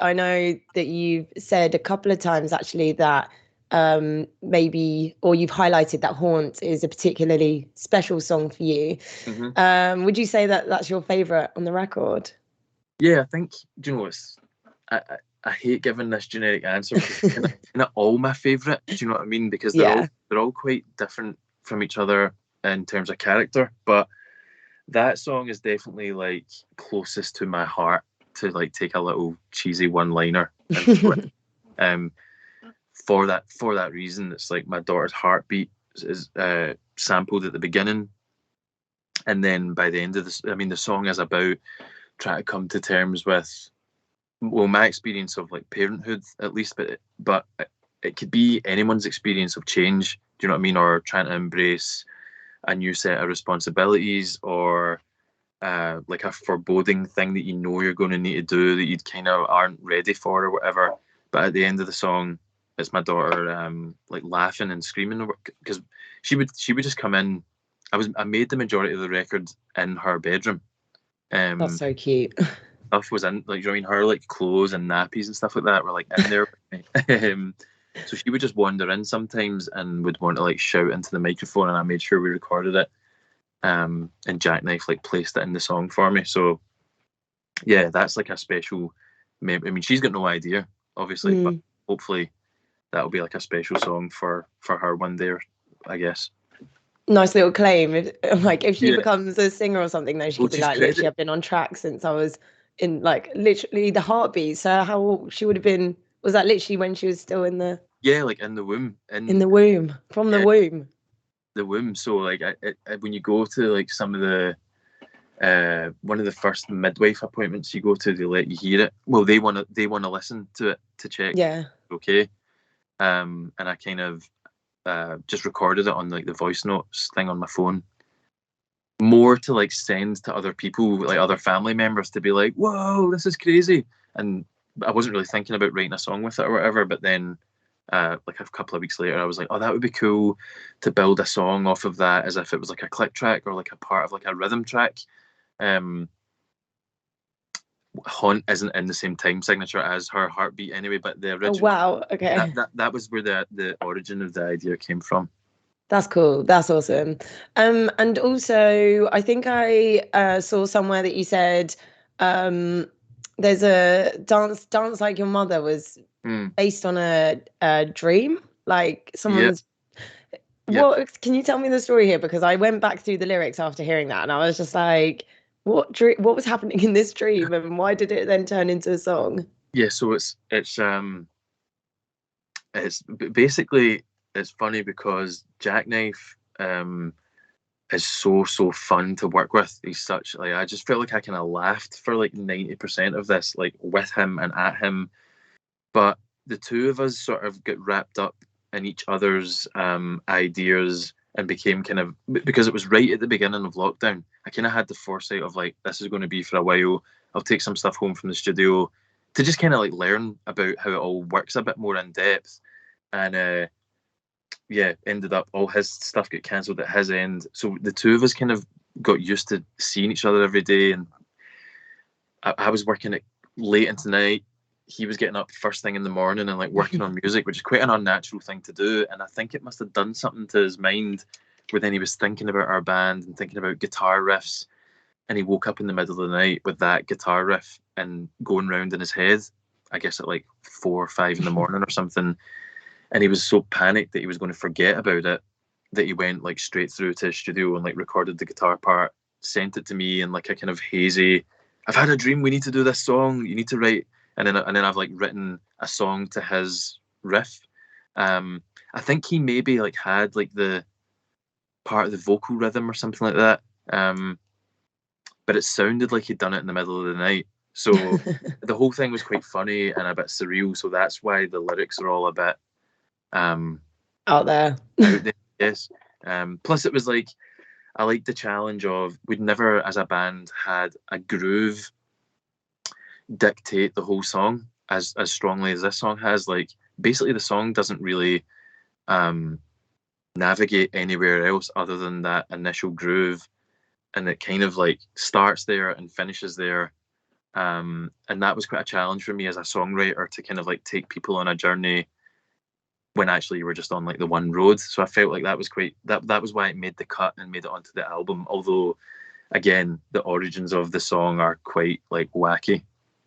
I know that you've said a couple of times actually that maybe, or you've highlighted that Haunt is a particularly special song for you. Hmm. Would you say that that's your favourite on the record? Yeah, I think, do you know, I hate giving this generic answer because it's kind of all my favourite. Do you know what I mean? Because Yeah, they're all quite different from each other in terms of character. But that song is definitely like closest to my heart, to like take a little cheesy one liner and throw it. Um, for that reason, it's like my daughter's heartbeat is sampled at the beginning, and then by the end of this, I mean, the song is about trying to come to terms with, well, my experience of like parenthood at least, but it could be anyone's experience of change. Do you know what I mean? Or trying to embrace a new set of responsibilities, or like a foreboding thing that you know you're going to need to do that you kind of aren't ready for or whatever. But at the end of the song, it's my daughter like laughing and screaming because she would just come in. I made the majority of the record in her bedroom. that's Um, so cute. Stuff was in, like, you know what I mean, her like clothes and nappies and stuff like that were like in there with me. So she would just wander in sometimes and would want to like shout into the microphone, and I made sure we recorded it. And Jackknife like placed it in the song for me. So yeah, that's like a special I mean, she's got no idea, obviously, but Mm. hopefully that'll be like a special song for her one day, I guess. Nice little claim. If she Yeah. becomes a singer or something, though, she Well, could be she's like, literally, credited. I've been on track since I was in like literally the heartbeat. So how she would have been, was that literally when she was still Yeah, like in the womb, in in the womb, from the yeah, womb? the womb. So like, when you go to like some of the one of the first midwife appointments you go to, they let you hear it. Well, they want to listen to it to check Yeah. okay. And I kind of just recorded it on like the voice notes thing on my phone, more to like send to other people, like other family members, to be like, "Whoa, this is crazy." And I wasn't really thinking about writing a song with it or whatever. But then, like a couple of weeks later, I was like, "Oh, that would be cool to build a song off of that, as if it was like a click track or like a part of like a rhythm track." Um, Haunt isn't in the same time signature as her heartbeat anyway, but the Oh, original, wow. Okay. that was where the origin of the idea came from. That's cool. That's awesome. And also, I think I saw somewhere that you said um, there's a dance like your mother was Mm, based on a dream, like yeah, someone's. yeah. What can you tell me the story here? Because I went back through the lyrics after hearing that, and I was just like, "What dream? What was happening in this dream, and why did it then turn into a song?" Yeah, so basically, it's funny because Jackknife is so fun to work with. He's such, like, I just felt like I kind of laughed for like 90% of this, like with him and at him. But the two of us sort of get wrapped up in each other's ideas, and became kind of, because it was right at the beginning of lockdown. I kind of had the foresight of like, this is going to be for a while. I'll take some stuff home from the studio to just kind of like learn about how it all works a bit more in depth. And yeah, ended up all his stuff got cancelled at his end. So the two of us kind of got used to seeing each other every day. And I was working at late into the night. He was getting up first thing in the morning and like working on music, which is quite an unnatural thing to do. And I think it must have done something to his mind, where then he was thinking about our band and thinking about guitar riffs. And he woke up in the middle of the night with that guitar riff and going round in his head, I guess at like 4 or 5 in the morning or something. And he was so panicked that he was going to forget about it, that he went like straight through to his studio and like recorded the guitar part, sent it to me in like a kind of hazy, "I've had a dream, we need to do this song, you need to write." And then I've like written a song to his riff. I think he maybe like had like the part of the vocal rhythm or something like that. But it sounded like he'd done it in the middle of the night. So the whole thing was quite funny and a bit surreal. So that's why the lyrics are all a bit um Out there. out there, yes. Plus, it was like, I liked the challenge of, we'd never, as a band, had a groove dictate the whole song as strongly as this song has. Like, basically, the song doesn't really um, navigate anywhere else other than that initial groove, and it kind of like starts there and finishes there. And that was quite a challenge for me as a songwriter to kind of like take people on a journey when actually you were just on like the one road. So I felt like that was quite that was why it made the cut and made it onto the album. Although again, the origins of the song are quite like wacky.